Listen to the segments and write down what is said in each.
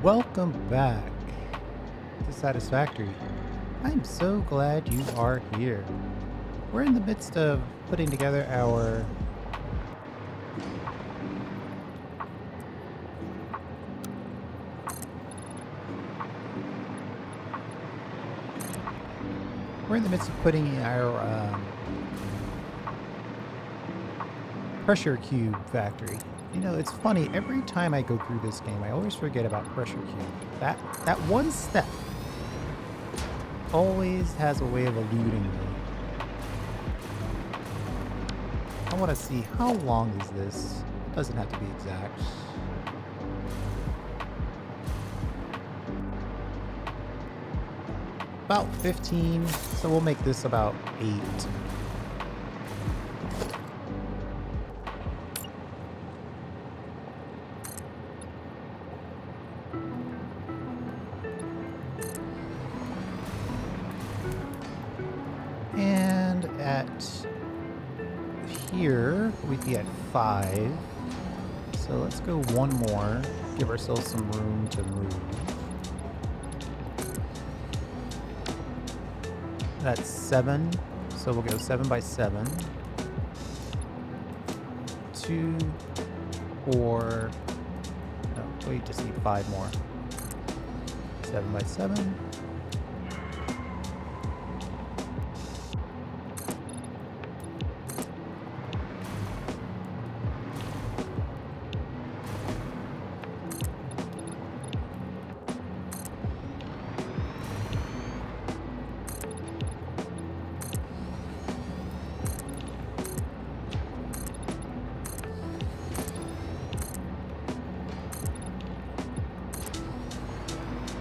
Welcome back to Satisfactory. I'm so glad you are here. We're in the midst of putting together our pressure cube factory. You know, it's funny, every time I go through this game, I always forget about pressure cube. That one step always has a way of eluding me. I want to see, how long is this? It doesn't have to be exact. About 15, so we'll make this about 8. And at here, we'd be at 5. So let's go one more, give ourselves some room to move. That's 7, so we'll go 7 by 7. 2, 4, no, we just need 5 more. 7 by 7.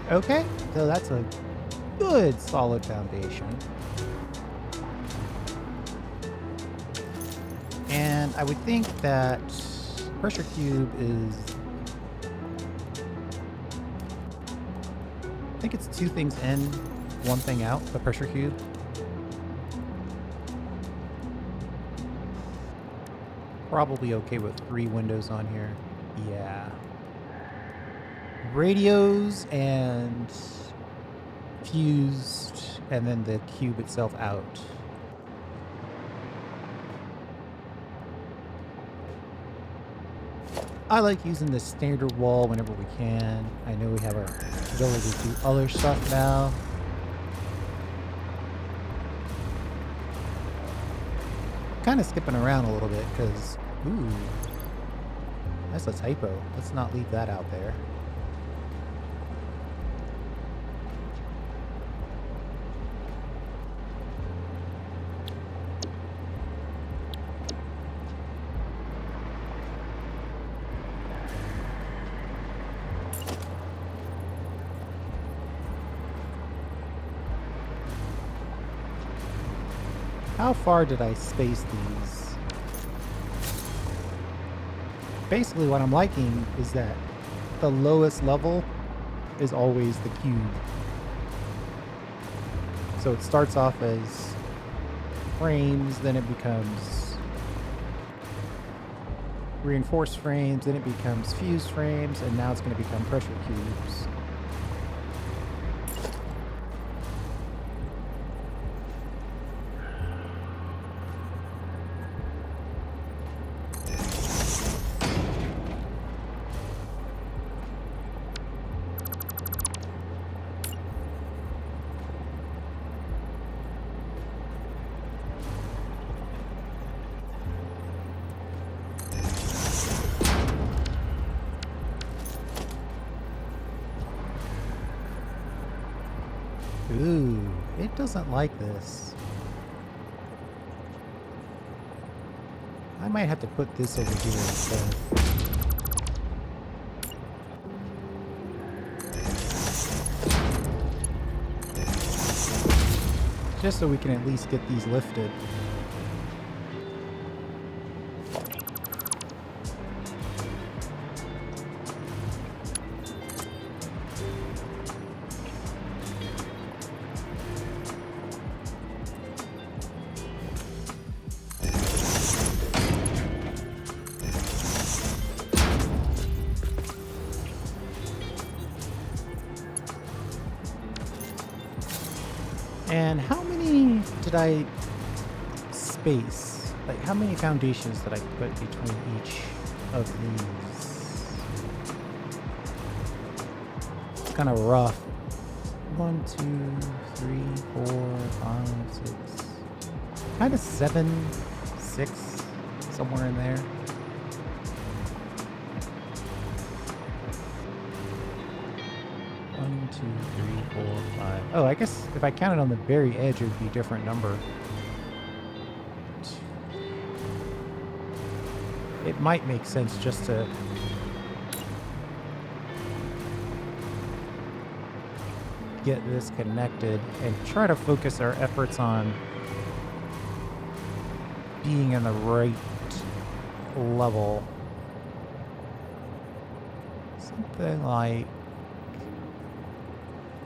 Okay, so that's a good solid foundation. And I would think that pressure cube is, I think it's 2 things in, 1 thing out, the pressure cube. Probably okay with 3 windows on here. Yeah. Radios and fused, and then the cube itself out. I like using the standard wall whenever we can. I know we have our ability to do other stuff now. Kind of skipping around a little bit because, ooh, that's a typo. Let's not leave that out there. How far did I space these? Basically what I'm liking is that the lowest level is always the cube. So it starts off as frames, then it becomes reinforced frames, then it becomes fused frames, and now it's going to become pressure cubes. Ooh, it doesn't like this. I might have to put this over here instead. Just so we can at least get these lifted. And how many did I space? Like, how many foundations did I put between each of these? It's kind of rough. 1, 2, 3, 4, 5, 6. Kind of 7, 6, somewhere in there. One, 2, 3, 4, 5. Oh, I guess if I counted on the very edge, it would be a different number. It might make sense just to get this connected and try to focus our efforts on being in the right level. Something like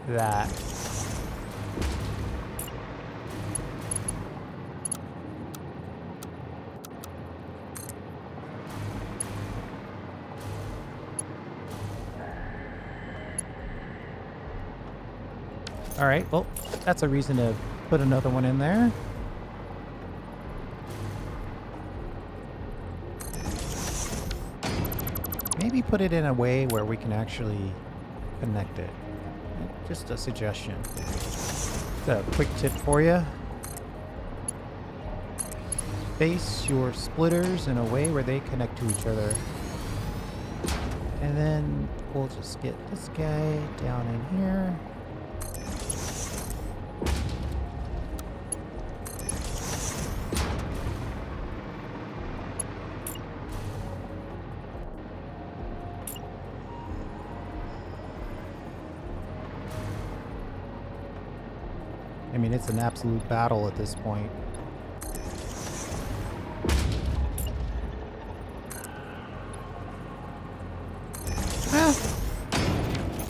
that. All right, well, that's a reason to put another one in there. Maybe put it in a way where we can actually connect it. Just a suggestion. It's a quick tip for you. Space your splitters in a way where they connect to each other. And then we'll just get this guy down in here. I mean, it's an absolute battle at this point.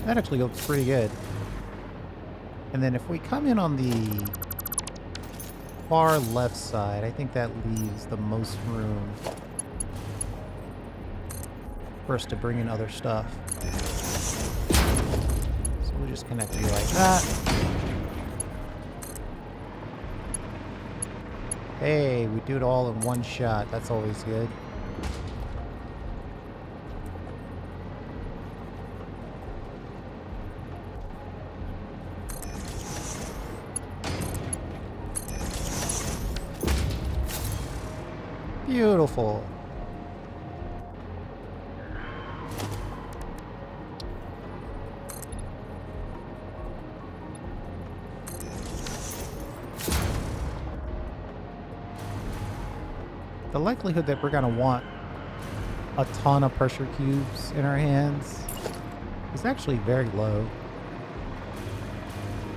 That actually looks pretty good. And then if we come in on the far left side, I think that leaves the most room for us to bring in other stuff. So we'll just connect you like that. Hey, we do it all in one shot. That's always good. Beautiful. The likelihood that we're going to want a ton of pressure cubes in our hands is actually very low.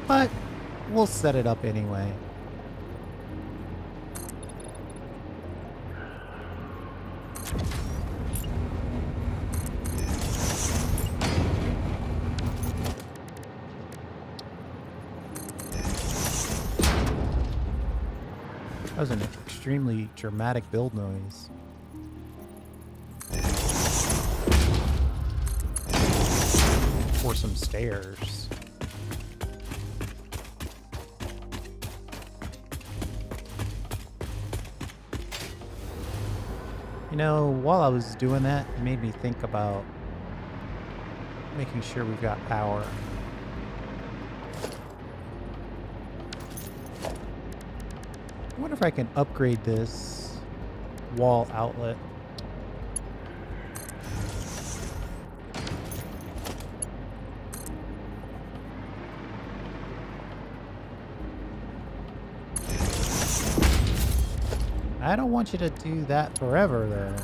But we'll set it up anyway. That was an extremely dramatic build noise. Or some stairs. You know, while I was doing that, it made me think about making sure we've got power. I wonder if I can upgrade this wall outlet. I don't want you to do that forever, though.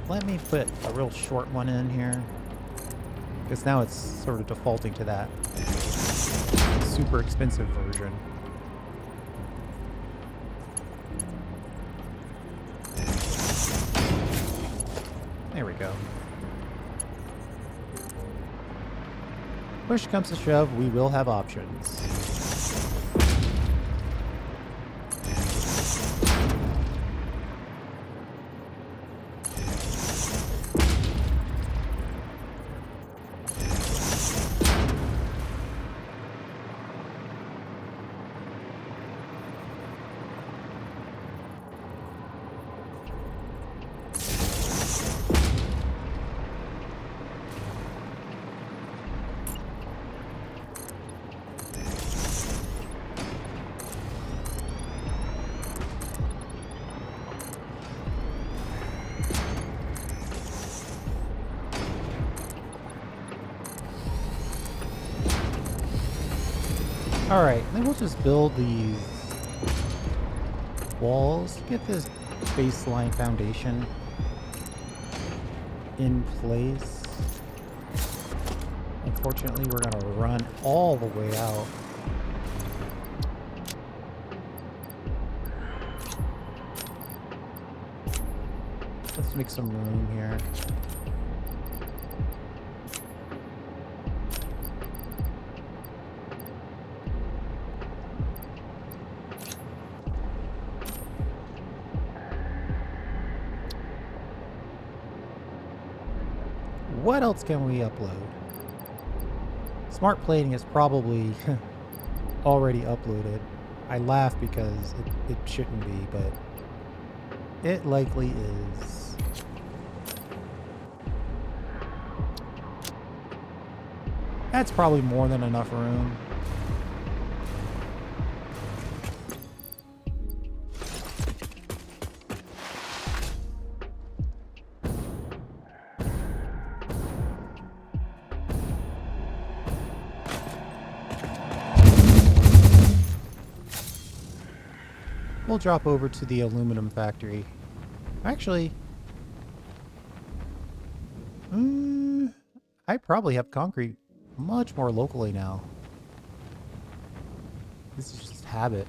Let me put a real short one in here, because now it's sort of defaulting to that super expensive version. There we go. Push comes to shove, we will have options. Alright, then we'll just build these walls, get this baseline foundation in place. Unfortunately, we're going to run all the way out. Let's make some room here. What else can we upload? Smart plating is probably already uploaded. I laugh because it shouldn't be, but it likely is. That's probably more than enough room. We'll drop over to the aluminum factory. Actually, I probably have concrete much more locally now. This is just habit.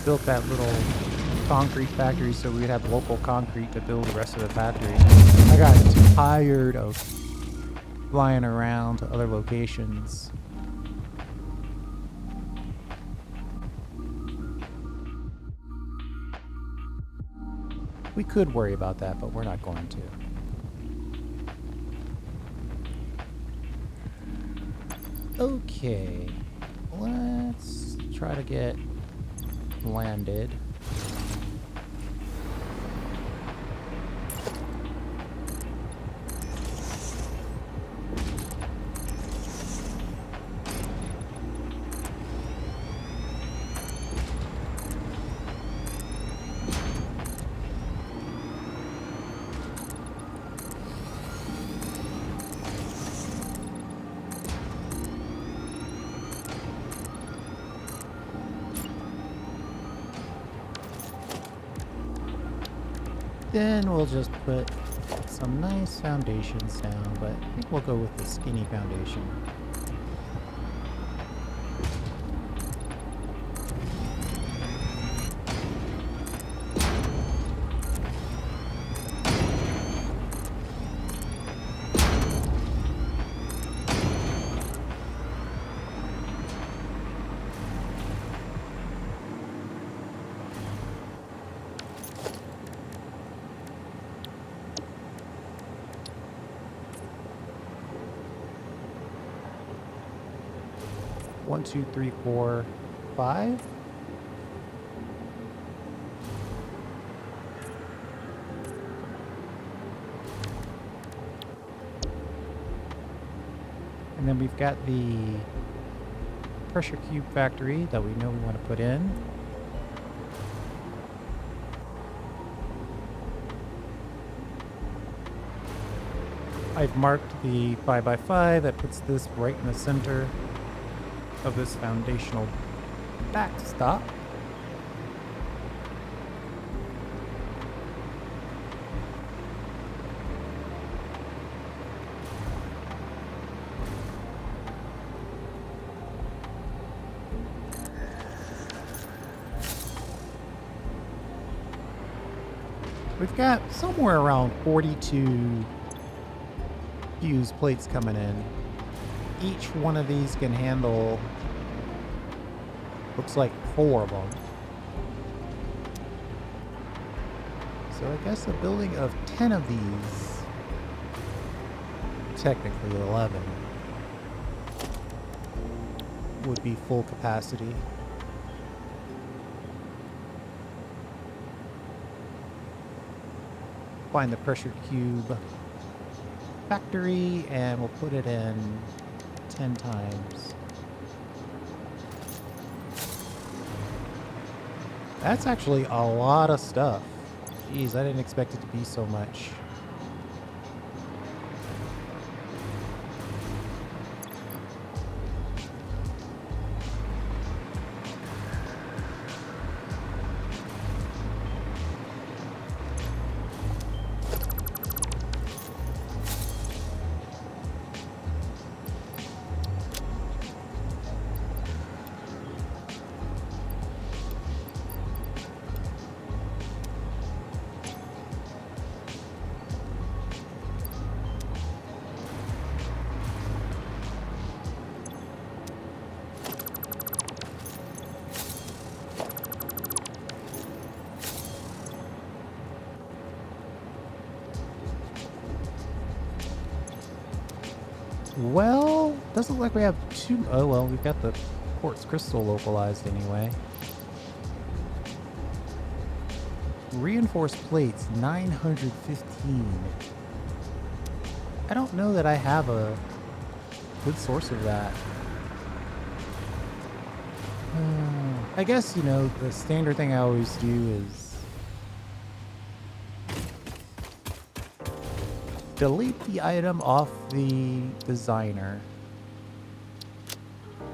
Built that little concrete factory so we'd have local concrete to build the rest of the factory. I got tired of flying around to other locations. We could worry about that, but we're not going to. Okay, let's try to get landed. Then we'll just put some nice foundations down, but I think we'll go with the skinny foundation. One, two, three, four, five. And then we've got the pressure cube factory that we know we want to put in. I've marked the 5x5 that puts this right in the center of this foundational backstop. We've got somewhere around 42 fuse plates coming in. Each one of these can handle, looks like 4 of them. So I guess a building of 10 of these, technically 11, would be full capacity. find the pressure cube factory and we'll put it in 10 times. That's actually a lot of stuff. Jeez, I didn't expect it to be so much. Well, doesn't look like we have two. Oh, well, we've got the quartz crystal localized anyway. Reinforced plates, 915. I don't know that I have a good source of that. I guess, you know, the standard thing I always do is delete the item off the designer.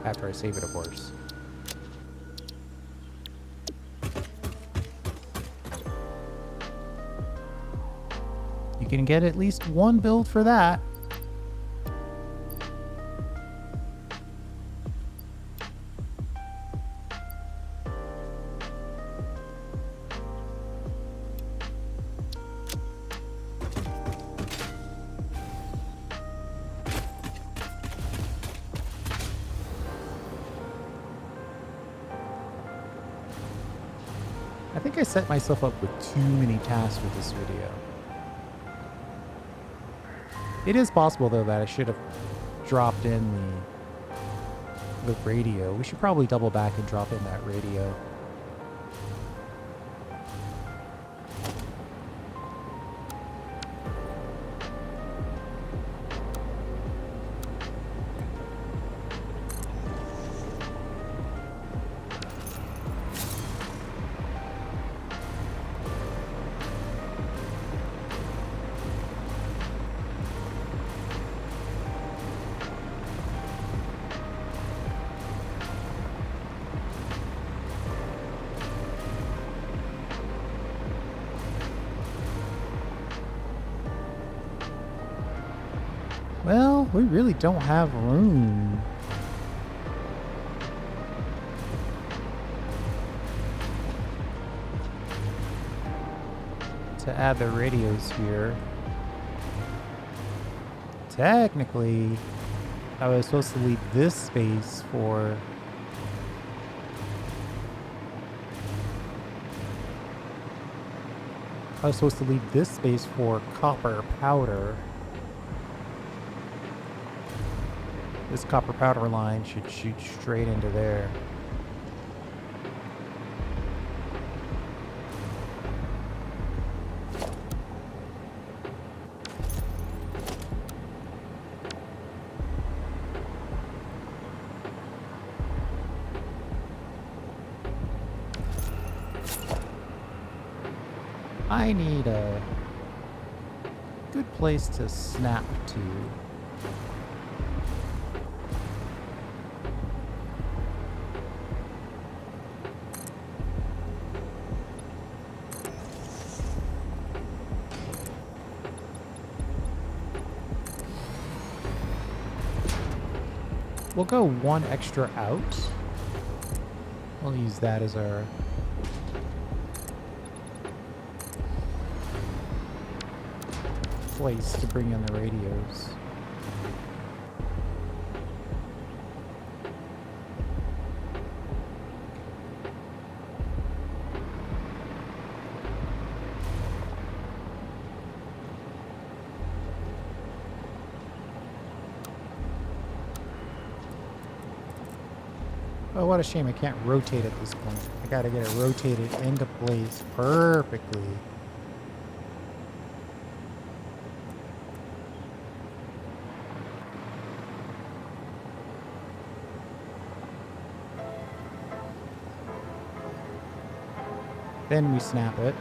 After I save it, of course. You can get at least one build for that. I think I set myself up with too many tasks with this video. It is possible, though, that I should have dropped in the radio. We should probably double back and drop in that radio. Well, we really don't have room. To add the radios here. Technically, I was supposed to leave this space for... I was supposed to leave this space for copper powder. This copper powder line should shoot straight into there. I need a good place to snap to. We'll go one extra out. We'll use that as our place to bring in the radios. Oh, what a shame I can't rotate at this point. I gotta get it rotated into place perfectly. Then we snap it.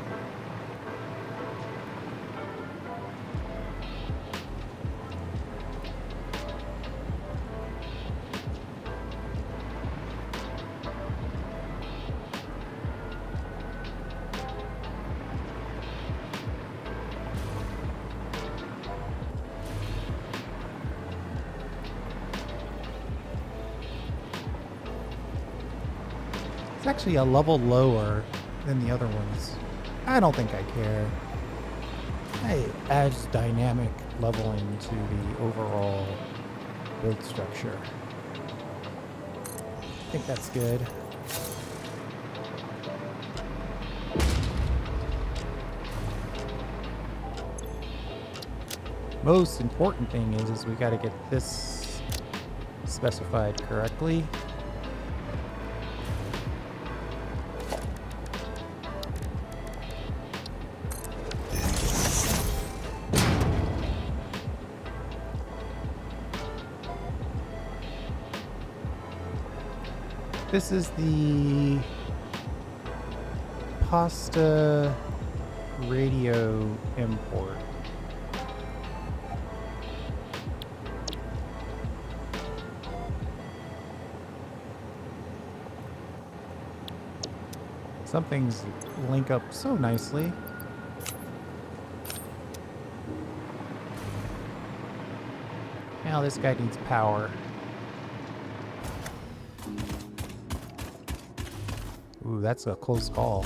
It's actually a level lower than the other ones. I don't think I care. It adds dynamic leveling to the overall build structure. I think that's good. Most important thing is we got to get this specified correctly. This is the pasta radio import. Some things link up so nicely. Now this guy needs power. Ooh, that's a close call.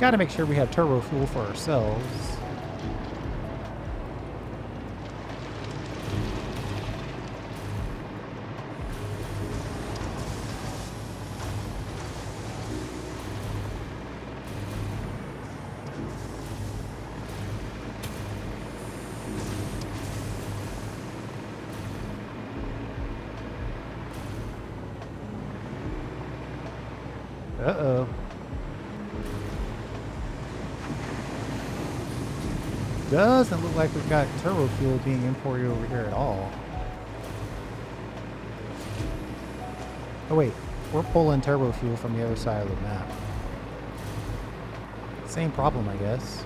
Got to make sure we have turbo fuel for ourselves. Uh-oh. Doesn't look like we've got turbo fuel being imported over here at all. Oh wait, we're pulling turbo fuel from the other side of the map. Same problem, I guess.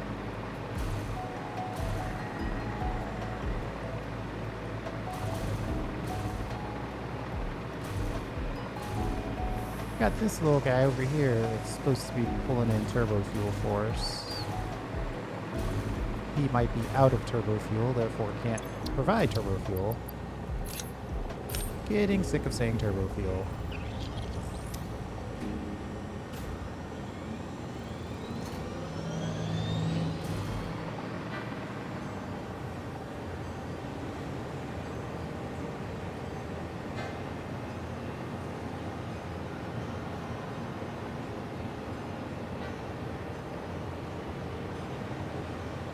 Got this little guy over here that's supposed to be pulling in turbo fuel for us. He might be out of turbo fuel, therefore can't provide turbo fuel. Getting sick of saying turbo fuel.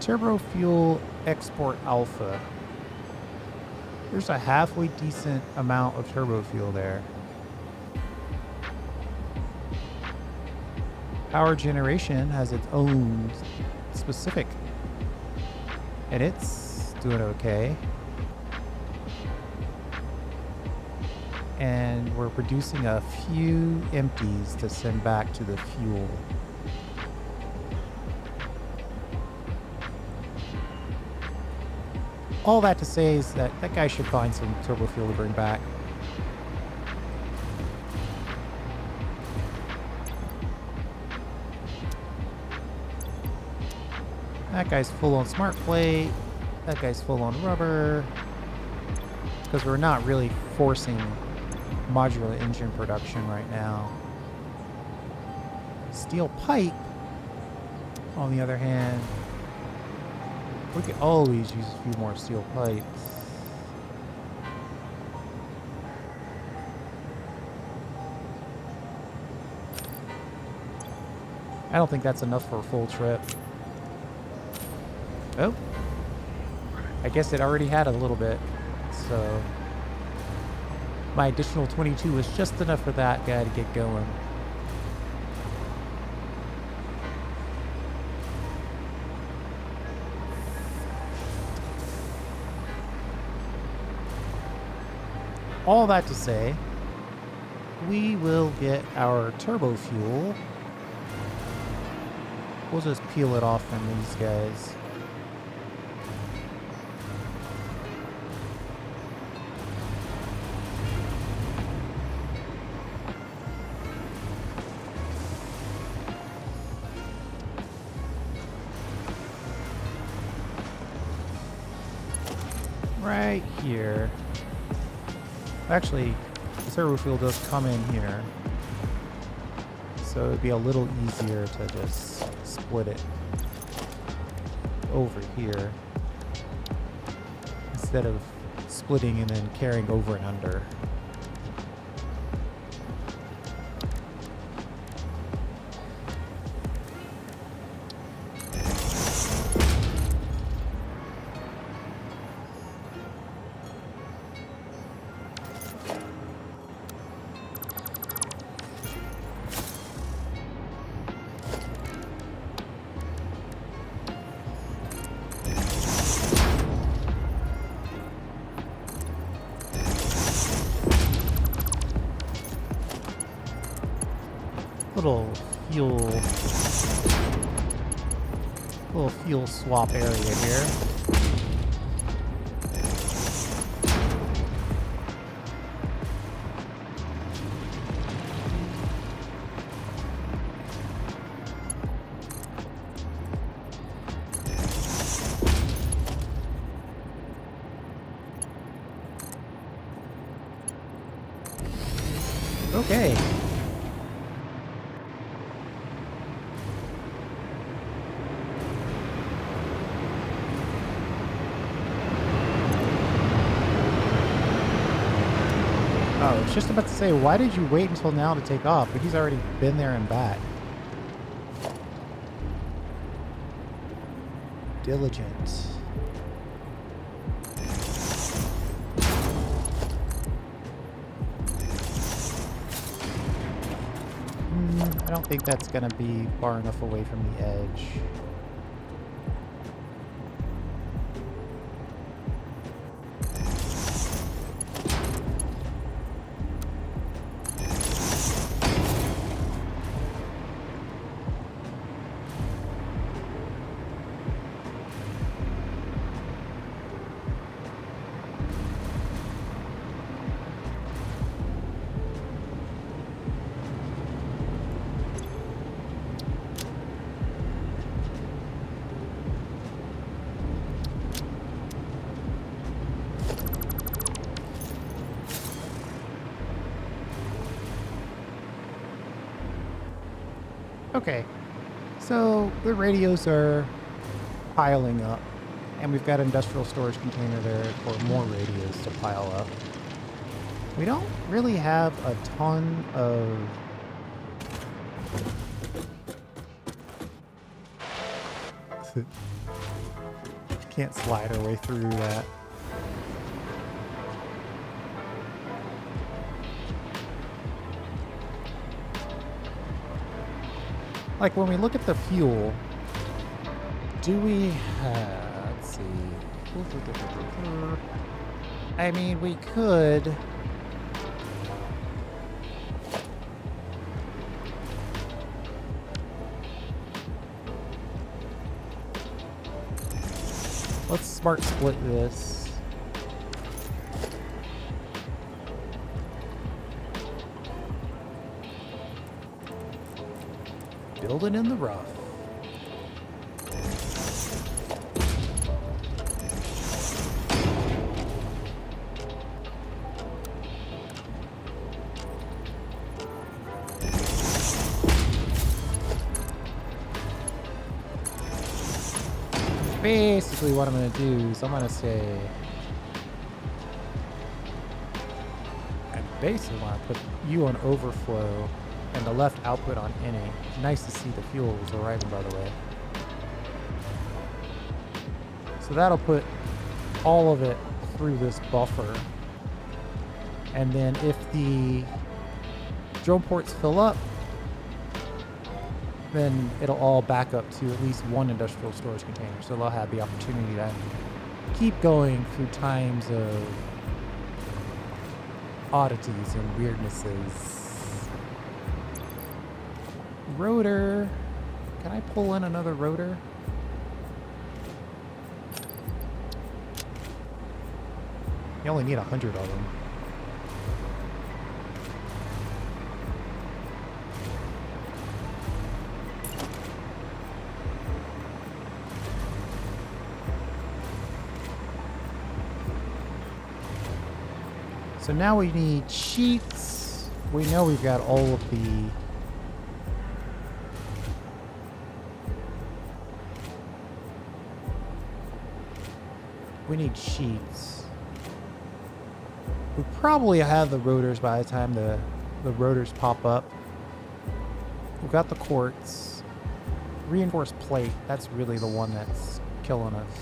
Turbo fuel export alpha. There's a halfway decent amount of turbo fuel there. Power generation has its own specific, and it's doing okay. And we're producing a few empties to send back to the fuel. All that to say is that that guy should find some turbo fuel to bring back. That guy's full on smart plate. That guy's full on rubber. Because we're not really forcing modular engine production right now. Steel pipe, on the other hand, we could always use a few more steel pipes. I don't think that's enough for a full trip. Oh, I guess it already had a little bit. So my additional 22 was just enough for that guy to get going. All that to say, we will get our turbo fuel. We'll just peel it off from these guys. Right here. Actually, the turbo fuel does come in here, so it'd be a little easier to just split it over here instead of splitting and then carrying over and under. Little fuel swap area here. Okay. I was just about to say, why did you wait until now to take off? But he's already been there and back. Diligent. I don't think that's going to be far enough away from the edge. Okay, so the radios are piling up, and we've got an industrial storage container there for more radios to pile up. We don't really have a ton of can't slide our way through that. Like, when we look at the fuel, do we, let's see. I mean, we could. Let's smart split this. Building in the rough. Basically what I'm going to do is I'm going to say, I basically want to put you on overflow and the left output on any. Nice to see the fuel is arriving, by the way. So that'll put all of it through this buffer. And then if the drone ports fill up, then it'll all back up to at least one industrial storage container. So they'll have the opportunity to keep going through times of oddities and weirdnesses. Rotor. Can I pull in another rotor? You only need 100 of them. So now we need sheets. We know we've got all of the we need sheets. We probably have the rotors by the time the rotors pop up. We've got the quartz. Reinforced plate, that's really the one that's killing us.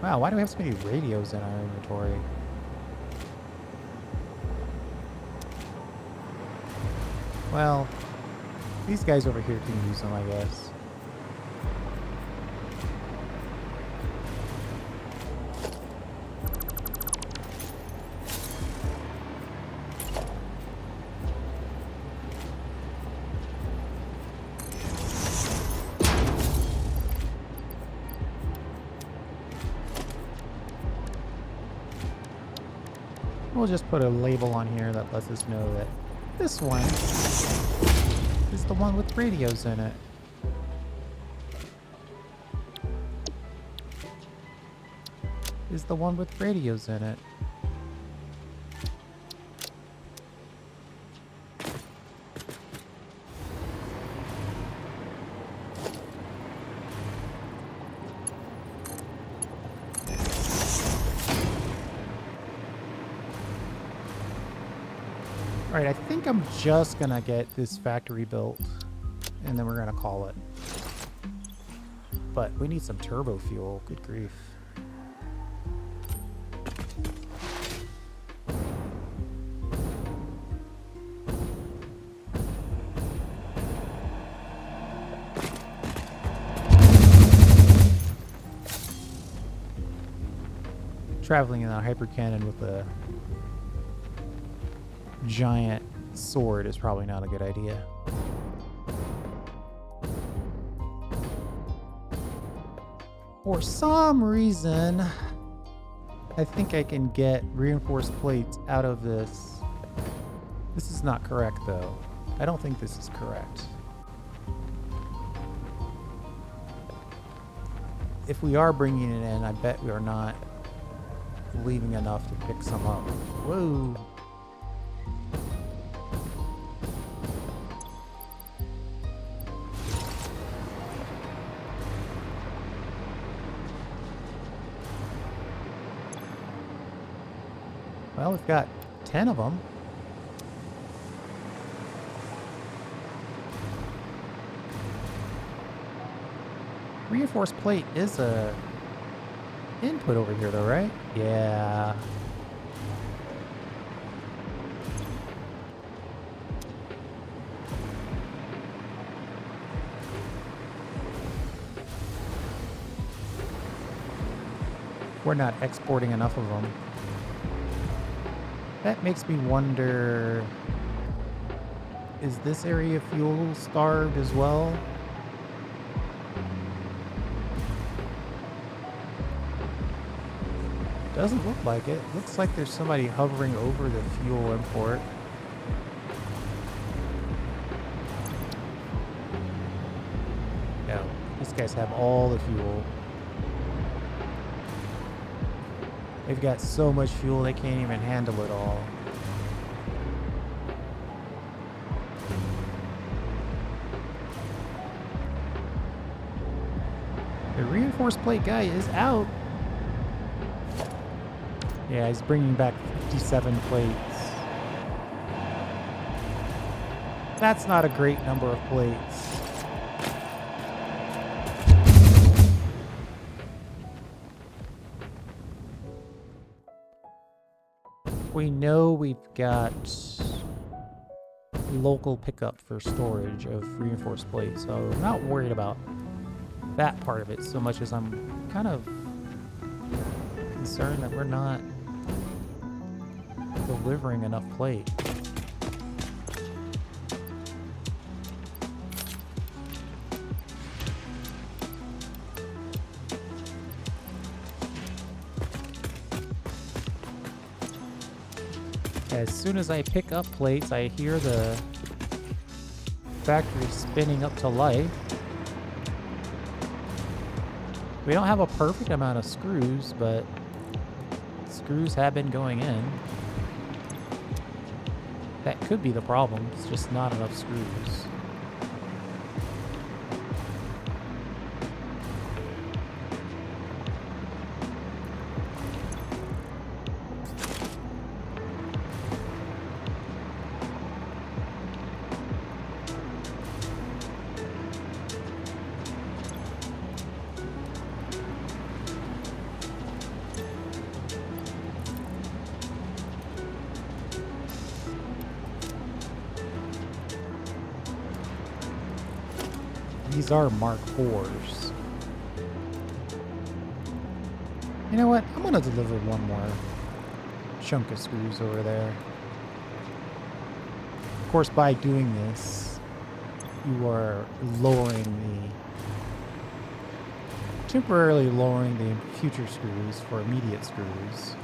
Wow, why do we have so many radios in our inventory? Well, these guys over here can use them, I guess. We'll just put a label on here that lets us know that this one is the one with radios in it. Is the one with radios in it. Alright, I think I'm just gonna get this factory built, and then we're gonna call it. But we need some turbo fuel, good grief. Traveling in a hyper cannon with a giant sword is probably not a good idea. For some reason, I think I can get reinforced plates out of this. This is not correct, though. I don't think this is correct. If we are bringing it in, I bet we are not leaving enough to pick some up. Whoa. Well, we've got 10 of them. Reinforced plate is a input over here, though, right? Yeah. We're not exporting enough of them. That makes me wonder, is this area fuel starved as well? Doesn't look like it. Looks like there's somebody hovering over the fuel import. No, these guys have all the fuel. They've got so much fuel they can't even handle it all. The reinforced plate guy is out. Yeah, he's bringing back 57 plates. That's not a great number of plates. We know we've got local pickup for storage of reinforced plates, so I'm not worried about that part of it so much as I'm kind of concerned that we're not delivering enough plate. As soon as I pick up plates, I hear the factory spinning up to life. We don't have a perfect amount of screws, but screws have been going in. That could be the problem. It's just not enough screws. These are Mark IVs. You know what? I'm gonna deliver one more chunk of screws over there. Of course, by doing this, you are temporarily lowering the future screws for immediate screws.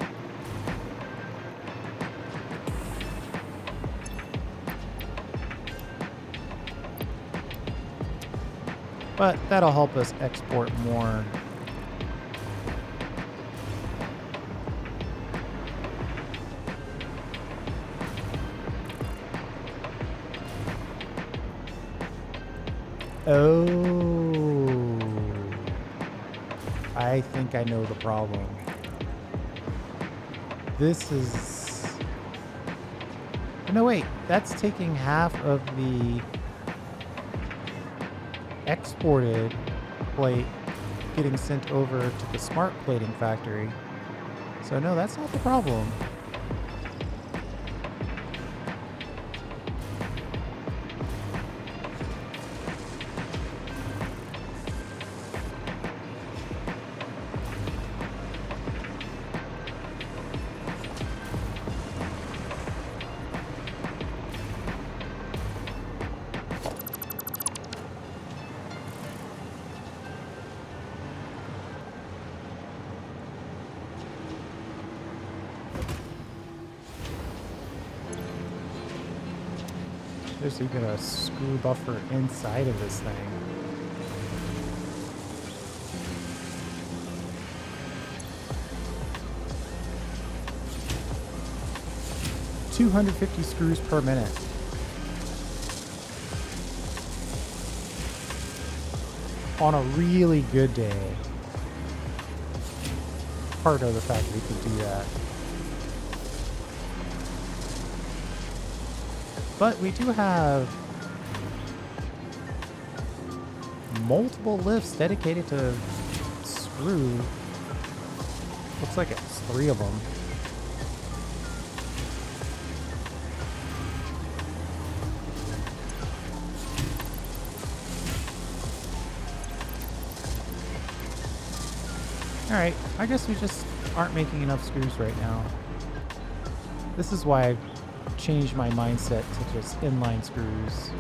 But that'll help us export more. Oh, I think I know the problem. This is... No, wait, that's taking half of the exported plate getting sent over to the smart plating factory. So no, that's not the problem. There's even a screw buffer inside of this thing. $250 screws per minute. On a really good day, part of the factory could do that. But we do have multiple lifts dedicated to screw. Looks like it's 3 of them. Alright, I guess we just aren't making enough screws right now. This is why I've changed my mindset to just inline screws.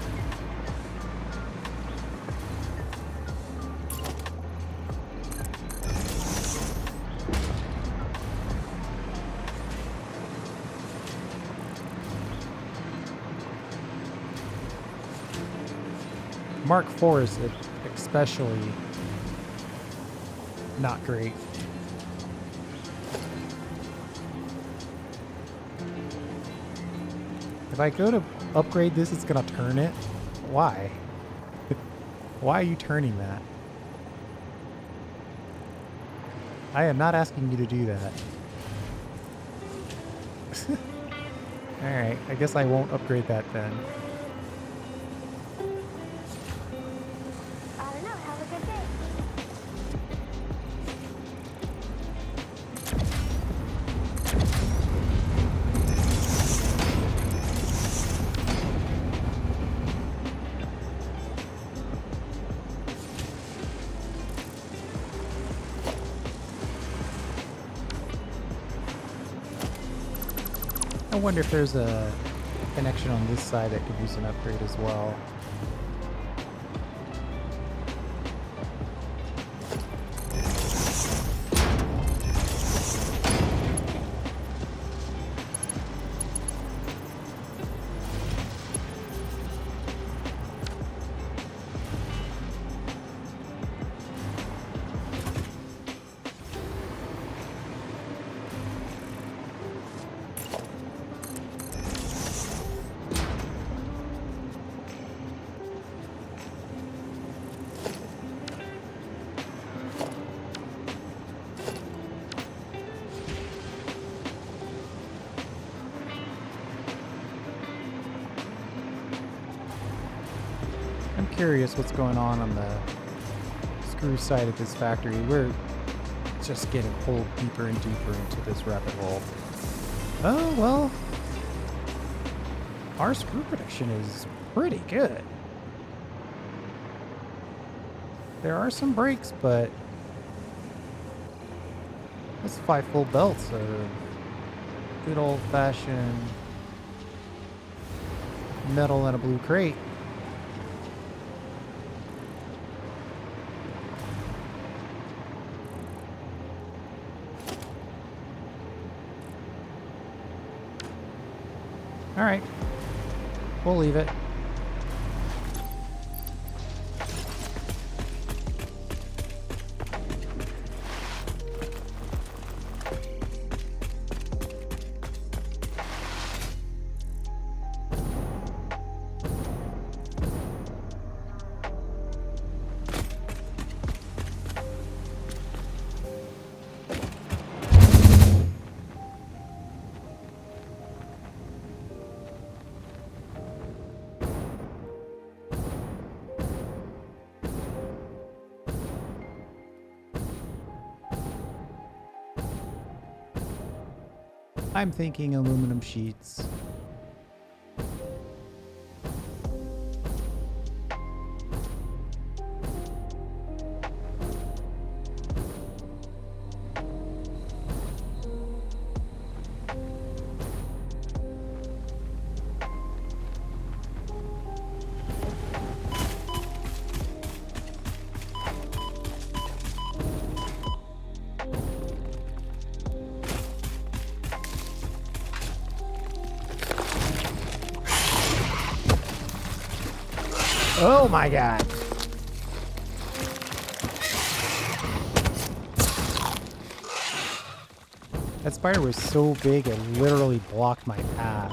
Mark IV is especially not great. If I go to upgrade this, it's gonna turn it. Why? Why are you turning that? I am not asking you to do that. Alright, I guess I won't upgrade that then. I wonder if there's a connection on this side that could use an upgrade as well. I'm curious what's going on the screw side of this factory. We're just getting pulled deeper and deeper into this rabbit hole. Oh, well, our screw production is pretty good. There are some breaks, but those 5 full belts are good old-fashioned metal in a blue crate. All right, we'll leave it. I'm thinking aluminum sheets. Oh my god. That spider was so big it literally blocked my path.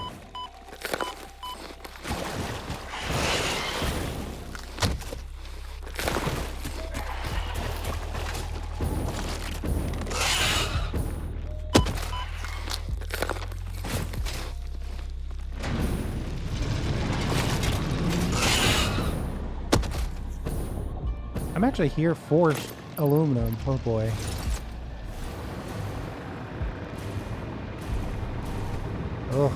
I'm actually here for aluminum. Oh boy. Ugh.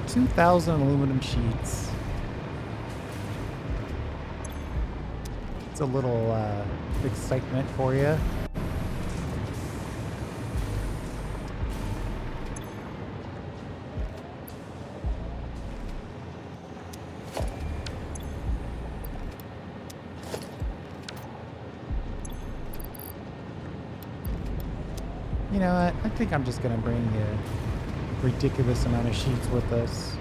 2,000 aluminum sheets. It's a little excitement for you. You know what? I think I'm just gonna bring a ridiculous amount of sheets with us.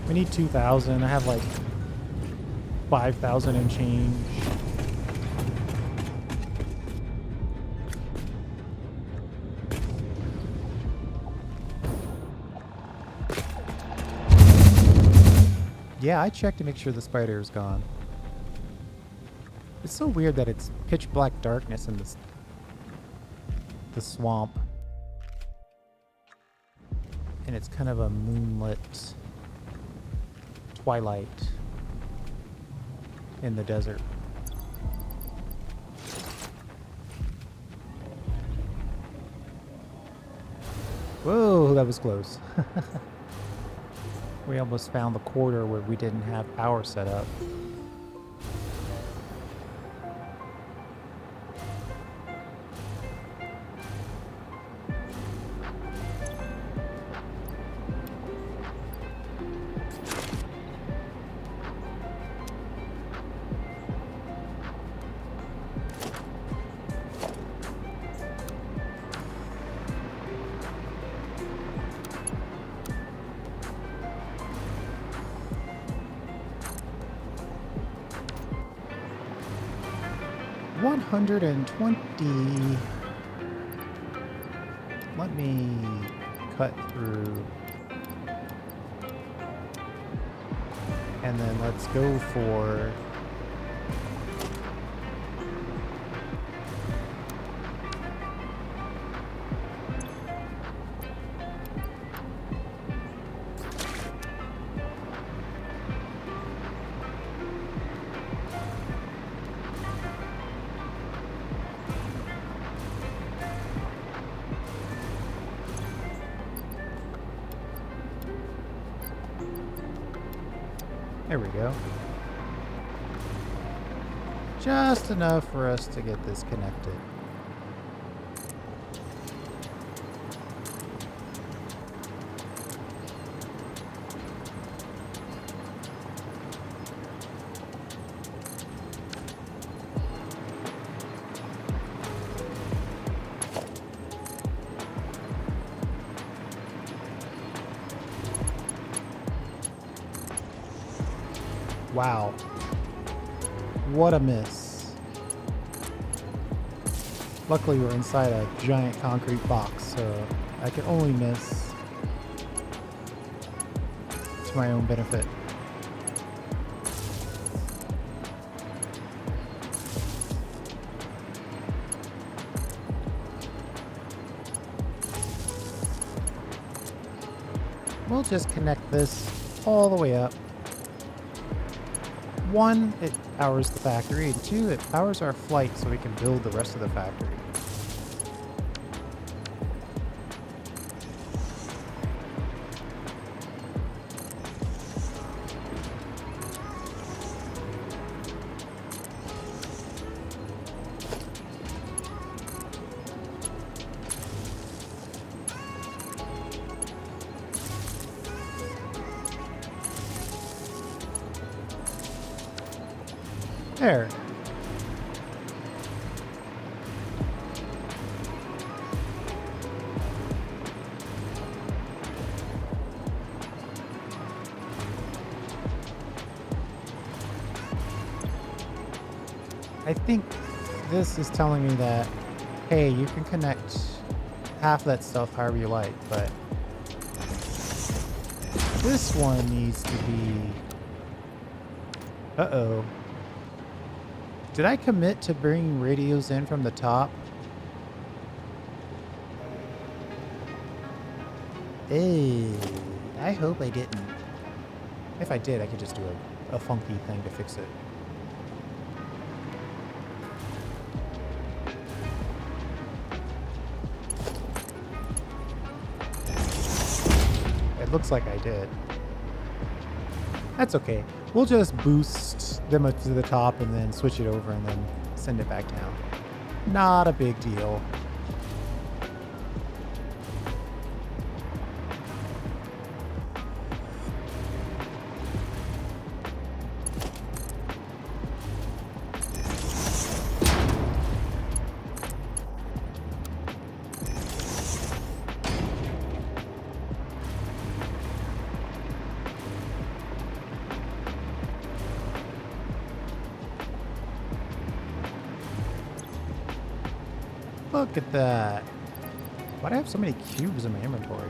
We need 2,000. I have like 5,000 and change. Yeah, I checked to make sure the spider is gone. It's so weird that it's pitch black darkness in this the swamp, and it's kind of a moonlit twilight in the desert. Whoa, that was close. We almost found the corridor where we didn't have power set up. 120. Let me cut through. And then let's go for... There we go. Just enough for us to get this connected. Wow. What a miss. Luckily we're inside a giant concrete box, so I can only miss to my own benefit. We'll just connect this all the way up. 1, it powers the factory, and 2, it powers our flight so we can build the rest of the factory. There. I think this is telling me that, hey, you can connect half that stuff however you like, but this one needs to be... Uh-oh. Did I commit to bringing radios in from the top? I hope I didn't. If I did, I could just do a funky thing to fix it. It looks like I did. That's okay. We'll just boost them up to the top and then switch it over and then send it back down. Not a big deal. Look at that. Why do I have so many cubes in my inventory?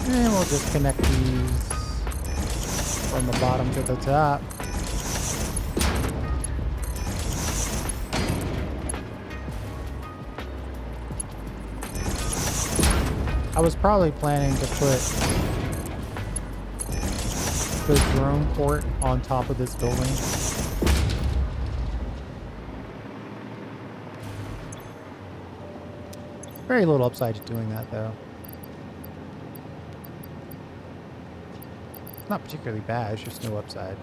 And we'll just connect these from the bottom to the top. I was probably planning to put the drone port on top of this building. Very little upside to doing that, though. Not particularly bad, it's just no upside.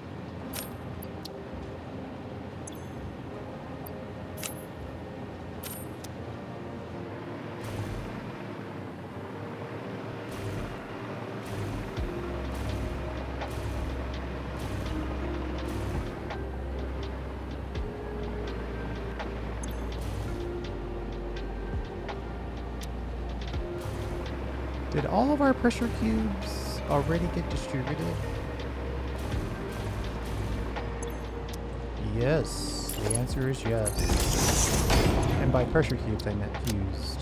Did all of our pressure cubes already get distributed? Yes, the answer is yes. And by pressure cubes, I meant fused.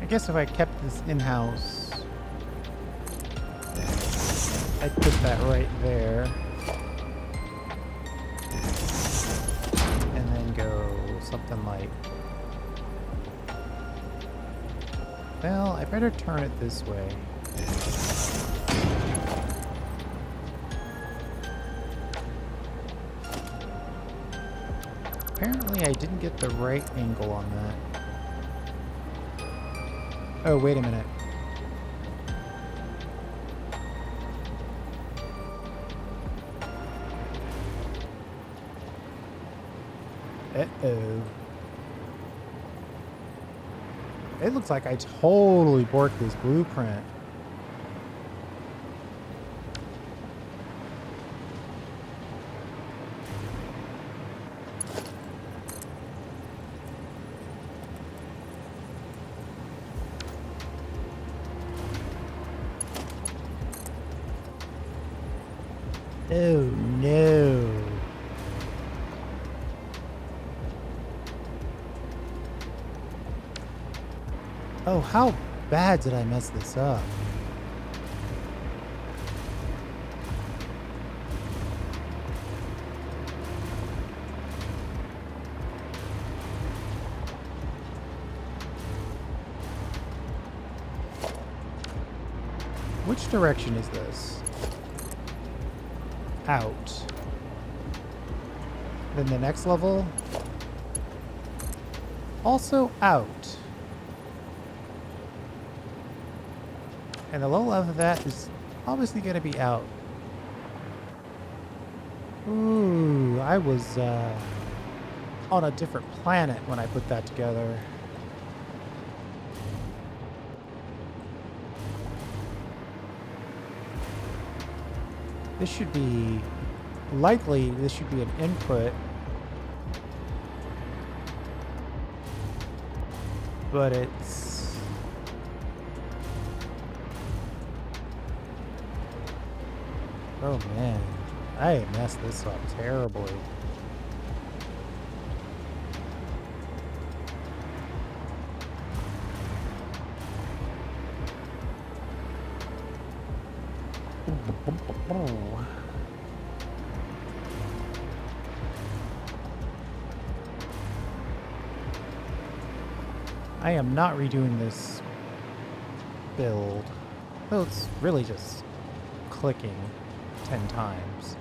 I guess if I kept this in-house, I'd put that right there. And then go something like... Well, I better turn it this way. Apparently I didn't get the right angle on that. Oh, wait a minute. Uh-oh. It looks like I totally borked this blueprint. Oh no. Oh, how bad did I mess this up? Which direction is this? Out. Then the next level, also out. And the low level of that is obviously going to be out. Ooh, I was on a different planet when I put that together. This should be, likely, this should be an input. But it's... Oh man, I messed this up terribly. I am not redoing this build. Well, it's really just clicking 10 times.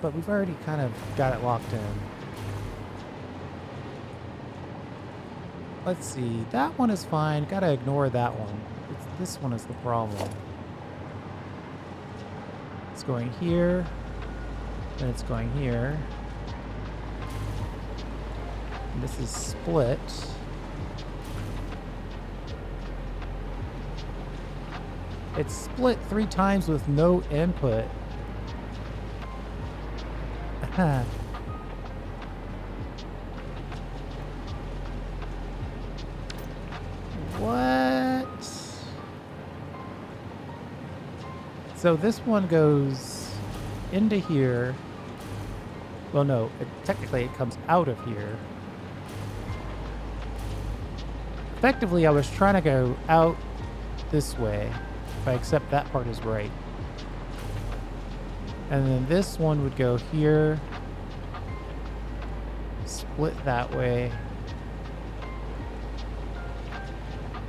But we've already kind of got it locked in. Let's see, that one is fine. Gotta ignore that one. This one is the problem. It's going here, then it's going here. And this is split. It's split 3 times with no input. What? So this one goes into here. Well, no, technically it comes out of here. Effectively, I was trying to go out this way, if I accept that part is right. And then this one would go here, split that way,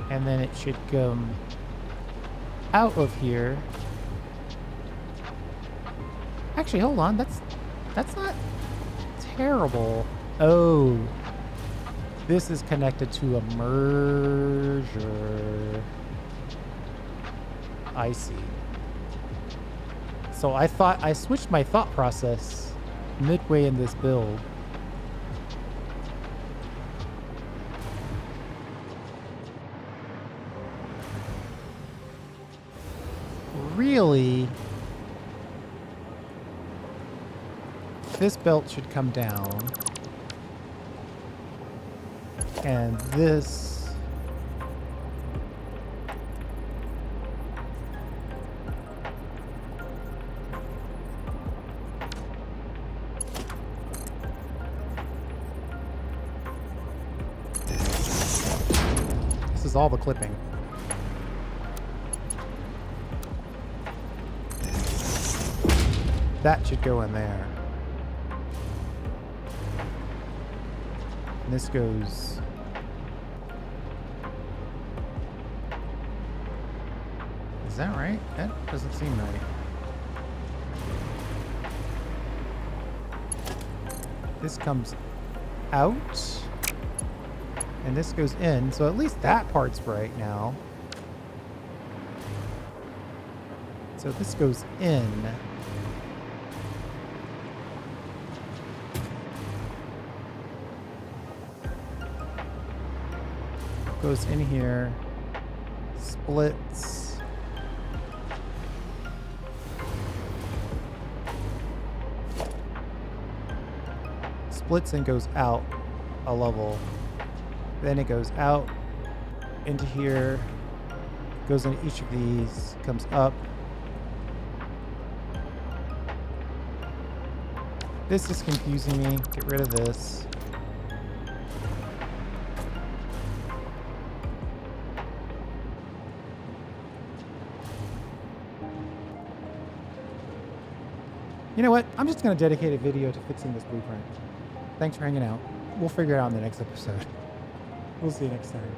and then it should come out of here. Actually, hold on. That's not terrible. Oh, this is connected to a merger. I see. So I thought I switched my thought process midway in this build. Really, this belt should come down, and this is all the clipping. That should go in there. And this goes... Is that right? That doesn't seem right. This comes out. And this goes in. So at least that part's right now. So this goes in. Goes in here, splits, and goes out a level. Then it goes out into here, goes into each of these, comes up. This is confusing me. Get rid of this. You know what? I'm just going to dedicate a video to fixing this blueprint. Thanks for hanging out. We'll figure it out in the next episode. We'll see you next time.